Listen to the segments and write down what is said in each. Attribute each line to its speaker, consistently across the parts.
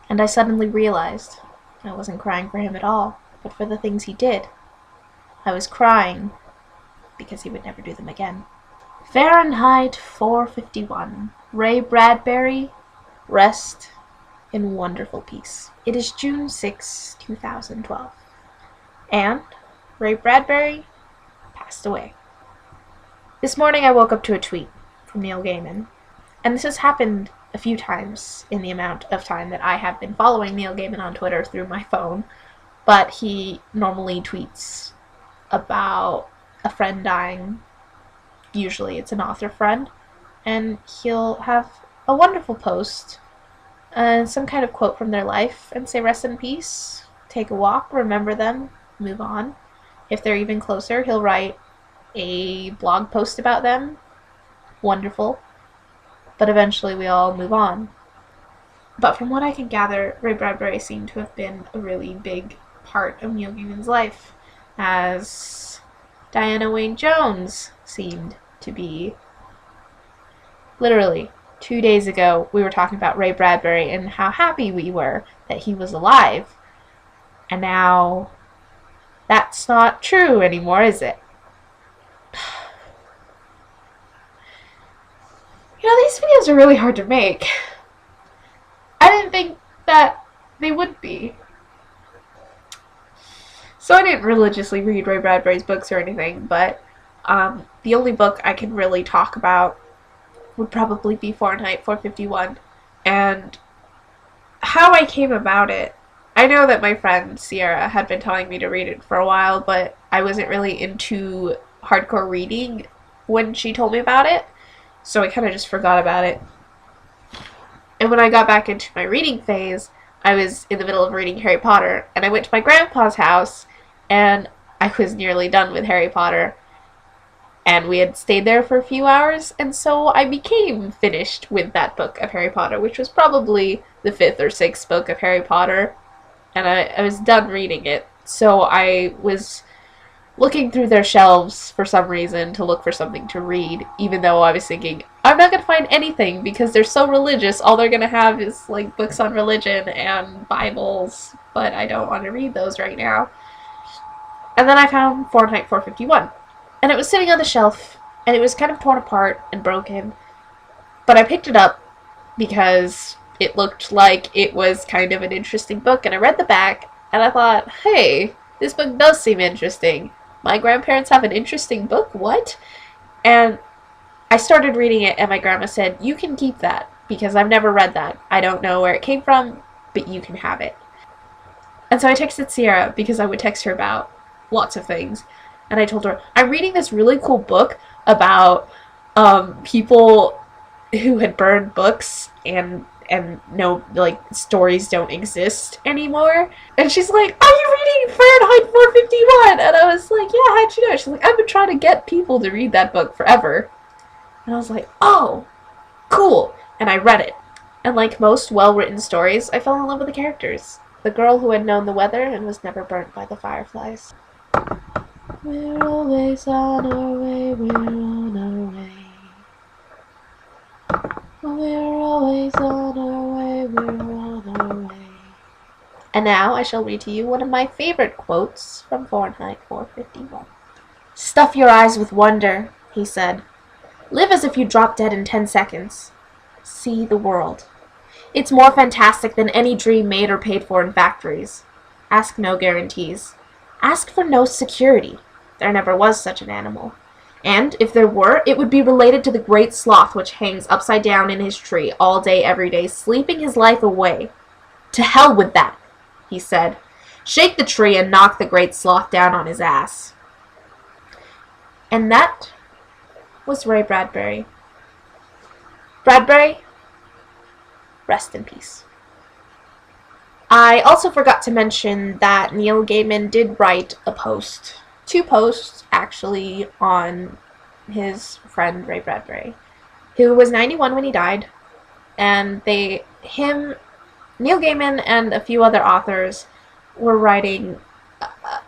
Speaker 1: And I suddenly realized I wasn't crying for him at all, but for the things he did. I was crying because he would never do them again. Fahrenheit 451. Ray Bradbury, rest in wonderful peace. It is June 6, 2012. And Ray Bradbury passed away. This morning I woke up to a tweet from Neil Gaiman. And this has happened a few times in the amount of time that I have been following Neil Gaiman on Twitter through my phone. But he normally tweets about a friend dying. Usually it's an author friend. And he'll have a wonderful post, some kind of quote from their life, and say rest in peace, take a walk, remember them, move on. If they're even closer, he'll write a blog post about them. Wonderful. But eventually we all move on. But from what I can gather, Ray Bradbury seemed to have been a really big part of Neil Gaiman's life, as Diana Wayne Jones seemed to be. Literally, 2 days ago, we were talking about Ray Bradbury and how happy we were that he was alive. And now, that's not true anymore, is it? You know, these videos are really hard to make. I didn't think that they would be. So I didn't religiously read Ray Bradbury's books or anything, but the only book I can really talk about would probably be Fahrenheit 451. And how I came about it, I know that my friend Sierra had been telling me to read it for a while, but I wasn't really into hardcore reading when she told me about it. So I kind of just forgot about it. And when I got back into my reading phase, I was in the middle of reading Harry Potter, and I went to my grandpa's house, and I was nearly done with Harry Potter. And we had stayed there for a few hours, and so I became finished with that book of Harry Potter, which was probably the 5th or 6th book of Harry Potter, and I was done reading it. So I was looking through their shelves for some reason to look for something to read, even though I was thinking, I'm not going to find anything because they're so religious. All they're going to have is like books on religion and Bibles, but I don't want to read those right now. And then I found Fahrenheit 451, and it was sitting on the shelf, and it was kind of torn apart and broken, but I picked it up because it looked like it was kind of an interesting book, and I read the back, and I thought, hey, this book does seem interesting. My grandparents have an interesting book? What? And I started reading it, and my grandma said, you can keep that, because I've never read that. I don't know where it came from, but you can have it. And so I texted Sierra, because I would text her about lots of things. And I told her, I'm reading this really cool book about people who had burned books and no, like, stories don't exist anymore. And she's like, are you reading Fahrenheit 451? And I was like, yeah, how'd you know? She's like, I've been trying to get people to read that book forever. And I was like, oh, cool. And I read it. And like most well-written stories, I fell in love with the characters. The girl who had known the weather and was never burnt by the fireflies. We're always on our way, we're on our way. We're always on our way, we're on our way. And now I shall read to you one of my favorite quotes from Fahrenheit 451. Stuff your eyes with wonder, he said. Live as if you dropped dead in 10 seconds. See the world. It's more fantastic than any dream made or paid for in factories. Ask no guarantees. Ask for no security. There never was such an animal. And, if there were, it would be related to the great sloth which hangs upside down in his tree all day every day, sleeping his life away. To hell with that, he said. Shake the tree and knock the great sloth down on his ass. And that was Ray Bradbury. Bradbury, rest in peace. I also forgot to mention that Neil Gaiman did write a post, 2 posts actually, on his friend Ray Bradbury, who was 91 when he died, and Neil Gaiman and a few other authors were writing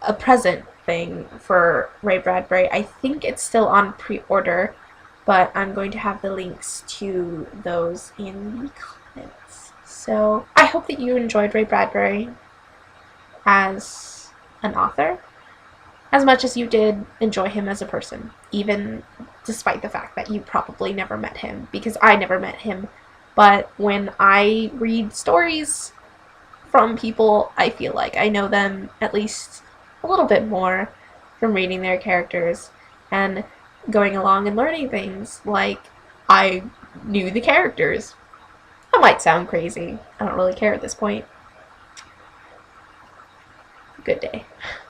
Speaker 1: a present thing for Ray Bradbury. I think it's still on pre-order, but I'm going to have the links to those in the comments. So I hope that you enjoyed Ray Bradbury as an author as much as you did enjoy him as a person, even despite the fact that you probably never met him, because I never met him. But when I read stories from people, I feel like I know them at least a little bit more from reading their characters and going along and learning things like I knew the characters. That might sound crazy. I don't really care at this point. Good day.